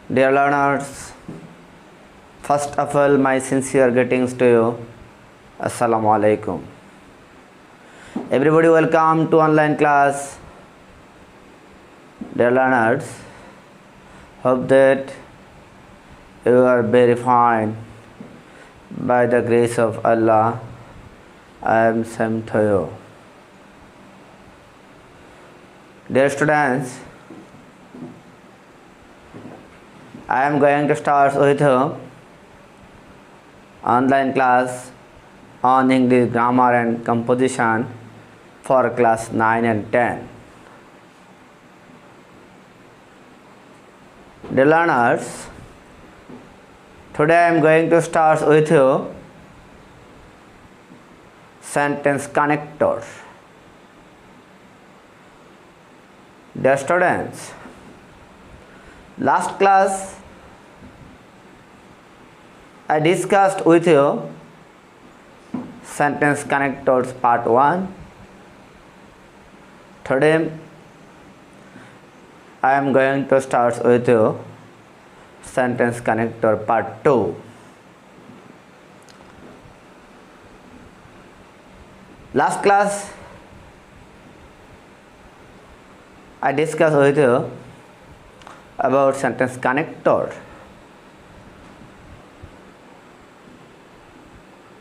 Dear learners, first of all, my sincere greetings to you. Assalamu alaikum. Everybody, welcome to online class. Dear learners, hope that you are very fine. By the grace of Allah, I am sent to you. Dear students, I am going to start with you online class on English grammar and composition for class 9 and 10. Dear learners, today I am going to start with you sentence connectors. Dear students, last class I discussed with you sentence connectors part 1. Today I am going to start with you sentence connector part 2. Last class I discussed with you about sentence connector.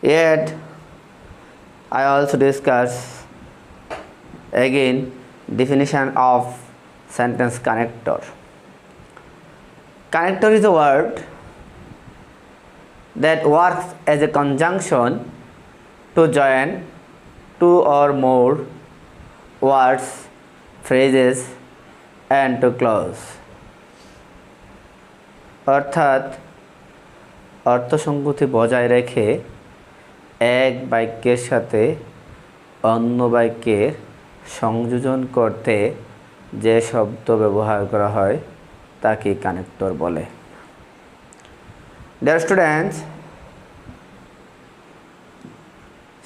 Yet I also discuss again definition of sentence connector. Connector is a word that works as a conjunction to join two or more words, phrases and to close. অর্থাৎ অর্থসঙ্গতি বজায় রেখে এক বাক্যের সাথে অন্য বাক্যের সংযোজন করতে যে শব্দ ব্যবহার করা হয় তাকে কানেক্টর বলে। Dear students,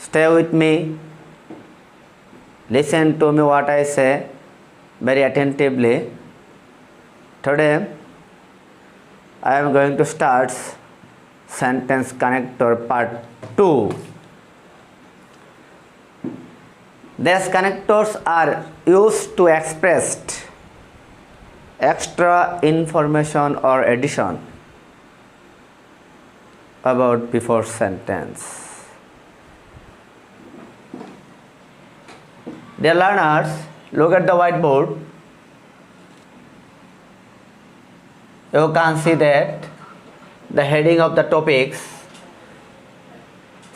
stay with me, listen to me what I say very attentively. Today I am going to start sentence connector part 2. These connectors are used to express extra information or addition about before sentence. Dear learners, look at the whiteboard. You can see that the heading of the topics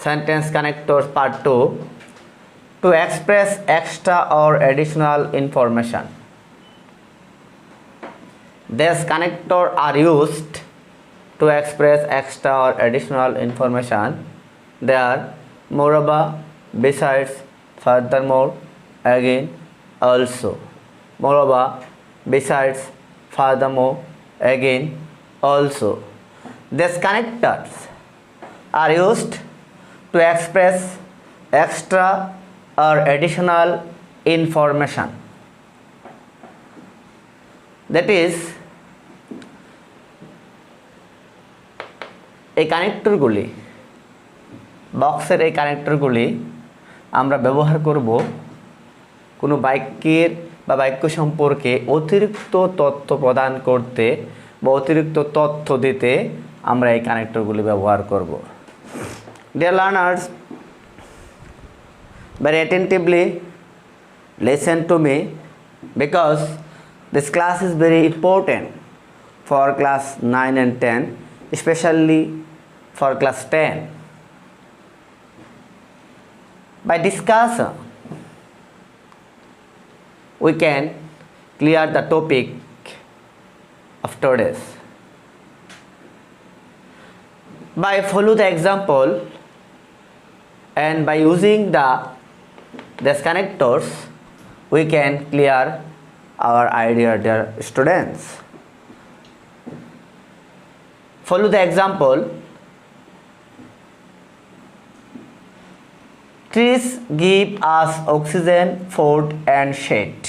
sentence connectors part 2 to express extra or additional information. These connectors are used to express extra or additional information. They are moreover, besides, furthermore, again, also. Moreover, besides, furthermore, again, also. These connectors are used to express extra or additional information. That is, এই কানেক্টরগুলি বক্সের এই কানেক্টরগুলি আমরা ব্যবহার করব কোনো বাক্যের বা বাক্য সম্পর্কে অতিরিক্ত তথ্য প্রদান করতে বা অতিরিক্ত তথ্য দিতে আমরা এই কানেক্টরগুলি ব্যবহার করব। Dear learners, very attentively listen to me because this class is very important for class 9 and 10, especially for class 10. By discussion, we can clear the topic of today's. By follow the example and by using these connectors, we can clear our idea, dear students. Follow the example. Trees give us oxygen, food and shade.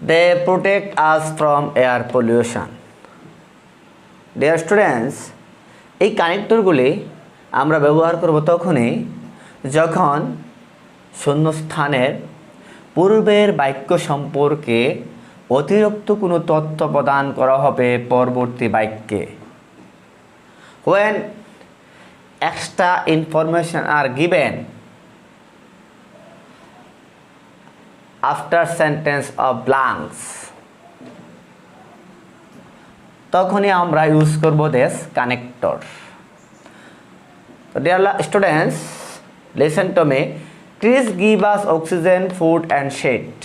They protect us from air pollution. Dear students, এই কানেক্টরগুলি আমরা ব্যবহার করব তখনই যখন শূন্যস্থানের পূর্বের বাক্য সম্পর্কে অতিরিক্ত কোনো তথ্য প্রদান করা হবে পরবর্তী বাক্যে। When extra information are given after sentence of blanks, তখনই আমরা ইউজ করব this connector. So dear students, listen to me. Trees give us oxygen, food and shade.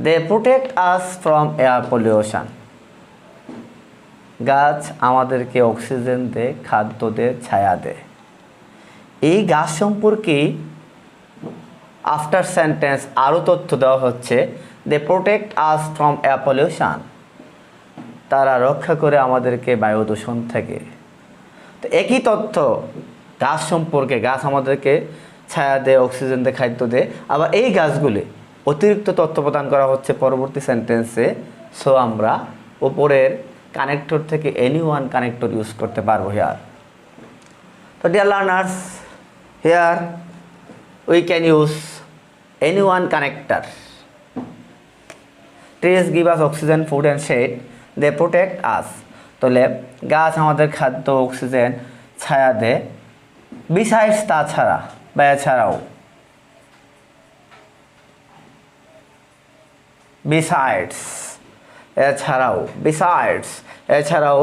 They protect us from air pollution. গাছ আমাদেরকে oxygen দেয়, খাদ্য দেয়, ছায়া দেয়। এই গাছ সম্পর্কে আফটার সেন্টেন্স আরও তথ্য দেওয়া হচ্ছে। They protect us from air pollution, তারা রক্ষা করে আমাদেরকে বায়ু দূষণ থেকে। তো একই তথ্য গাছ সম্পর্কে, গাছ আমাদেরকে ছায়া দেয়, অক্সিজেন দেয়, খাদ্য দেয়, আবার এই গাছগুলি অতিরিক্ত তথ্য প্রদান করা হচ্ছে পরবর্তী সেন্টেন্সে। সো আমরা উপরের কানেক্টর থেকে এনি ওয়ান কানেক্টর ইউজ করতে পারবো হিয়ার। তো dear learners, here we can use any one connector. Trees give us oxygen, food and shade, they protect us. তাহলে গাছ আমাদের খাদ্য, অক্সিজেন, ছায়া দেয়। বিসাইডস, তাছাড়া বা এছাড়াও, বিসাইডস এছাড়াও, বিসাইডস এছাড়াও,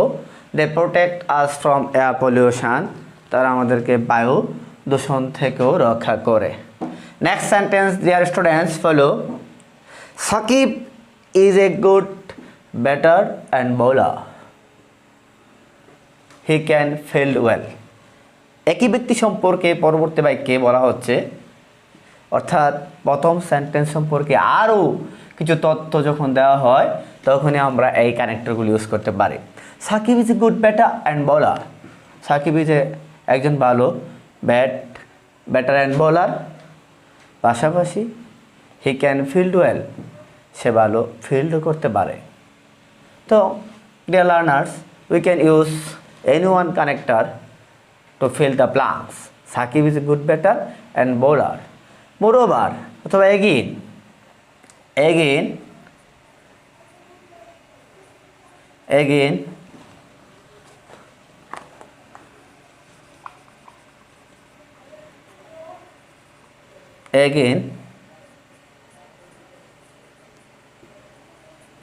they protect us from air pollution, তারা আমাদেরকে বায়ু দূষণ থেকেও রক্ষা করে। Next sentence dear students follow. Shakib is a good batter and bowler, he can field well. একই ব্যক্তি সম্পর্কে পরবর্তী বাক্যে বলা হচ্ছে, অর্থাৎ প্রথম সেন্টেন্স সম্পর্কে আরও কিছু তথ্য যখন দেওয়া হয় তখনই আমরা এই কানেক্টরগুলো ইউজ করতে পারি। Shakib is a good batter and bowler, Shakib is একজন ভালো ব্যাটার অ্যান্ড বোলার, পাশাপাশি হি ক্যান ফিল্ড ওয়েল, সে ভালো ফিল্ডও করতে পারে। তো dear learners, we can use any one connector to fill the blanks. Sakib is a good batter and bowler. Moreover, অথবা again, again, again, again,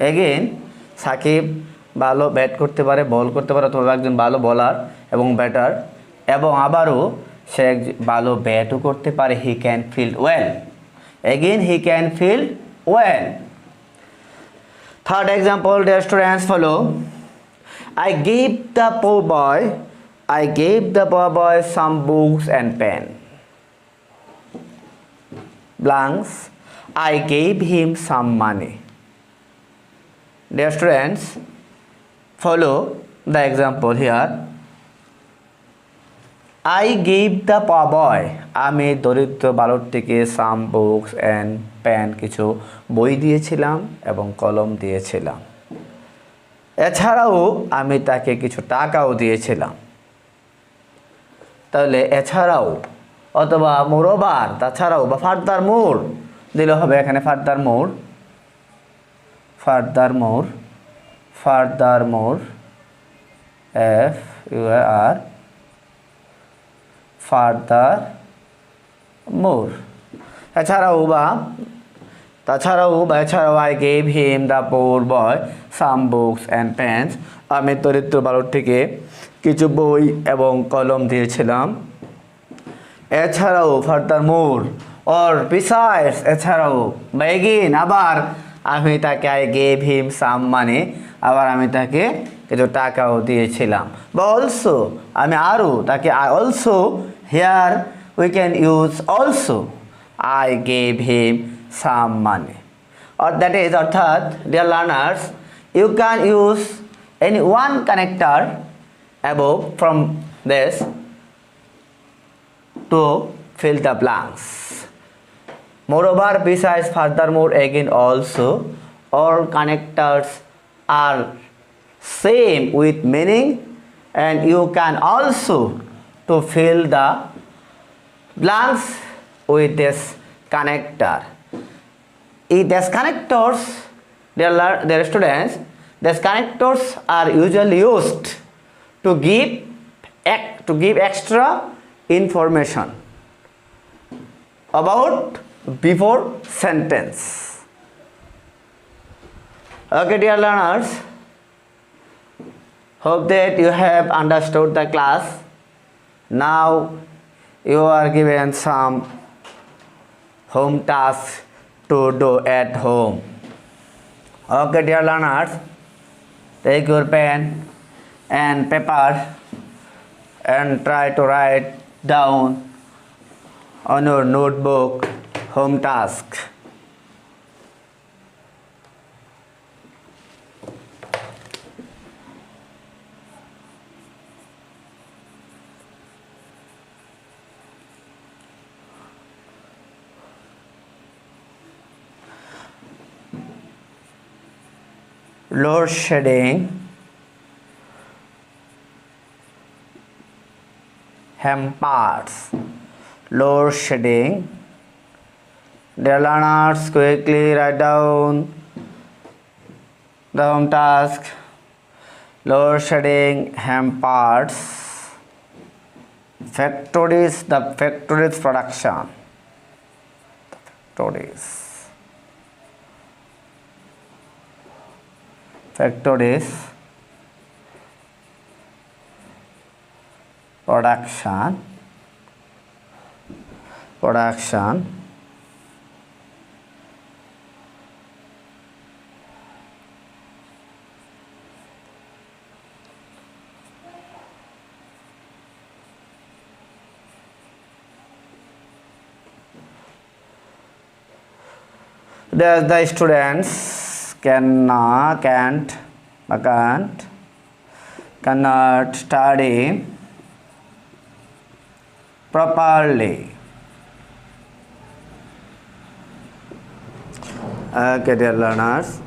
again, Shakib ভালো bat করতে পারে, বল করতে পারে, অথবা একজন ভালো বলার এবং ব্যাটার, এবং আবারও সে ভালো ব্যাটও করতে পারে। হি can field well, again he can field well. Third example deer students follow. I gave the poor boy some books and pen. Blanks, I gave him some money. Dear students, follow the example here. I gave the poor boy, আমি দরিদ্র বালকটিকে some books and pen, কিছু বই দিয়েছিলাম এবং কলম দিয়েছিলাম। এছাড়াও আমি তাকে কিছু টাকাও দিয়েছিলাম। তাহলে এছাড়াও অথবা মোরওভার, তাছাড়াও বা ফার্দার মোর দিলে হবে। এখানে ফার্দার মোর, ফার্দার মোর, ফার্দার মোর, FUR, ফার্দার মোর। এছাড়াও বা তাছাড়াও বা এছাড়াও I gave him the poor boy some books and pens, আমি দরিদ্র বালকটিকে কিছু বই এবং কলম দিয়েছিলাম। এছাড়াও ফার্দার মোর অর বিসাইডস, এছাড়াও বা এগেইন, আবার আমি তাকে I gave him some money, আবার আমি তাকে কিছু টাকাও দিয়েছিলাম। বা অলসো, আমি আরও তাকে I also, here we can use also, I gave him some money. Or that is, অর্থাৎ dear learners, you can use any one connector above from this to fill the blanks. Moreover, besides, furthermore, again also, all connectors are same with meaning, and you can also to fill the blanks with this connector. These connectors, dear students, these connectors are usually used to give extra information about before sentence. Okay, dear learners, hope that you have understood the class. Now you are given some home tasks to do at home. Okay, dear learners, take your pen and paper and try to write down on your notebook home task. Load shedding hampers. Load shedding. Dear learners, quickly write down the home task. Load shedding hampers factories, the factories production. Factories production the students cannot study properly. Okay, dear learners,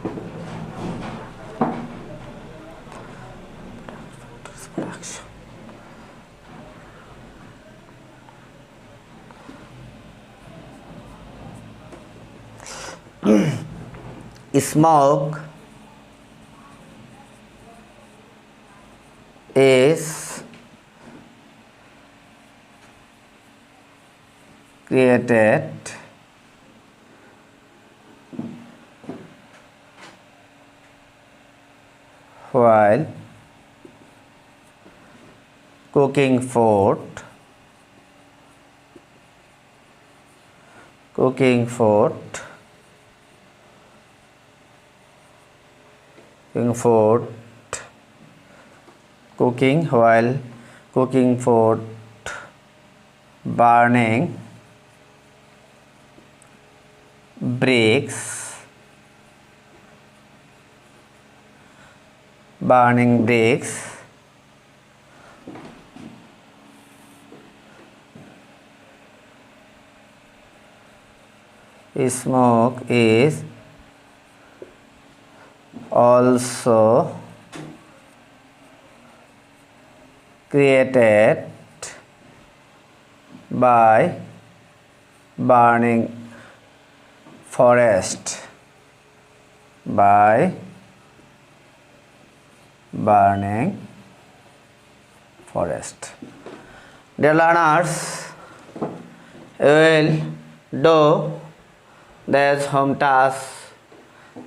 smoke is created while cooking food cooking while cooking food, burning bricks, smoke is also created by burning forest. Dear learners, you will do this home task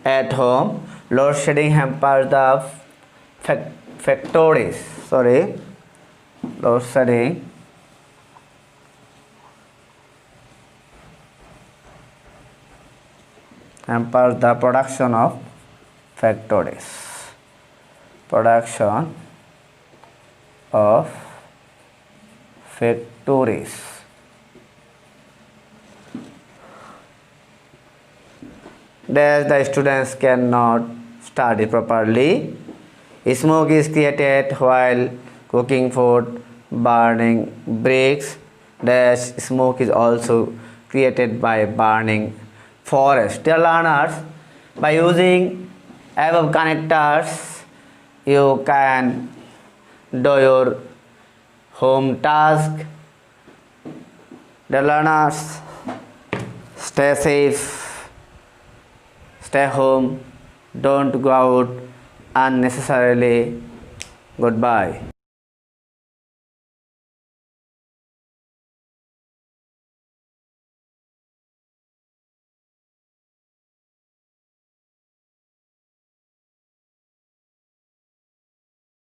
at home. Load shedding hampers the factories. Load shedding hampers the production of factories. That the students cannot study properly. Smoke is created while cooking food, burning bricks. Dash smoke is also created by burning forest. Dear learners, by using above connectors, you can do your home task. Dear learners, stay safe, stay home, don't go out unnecessarily. Goodbye.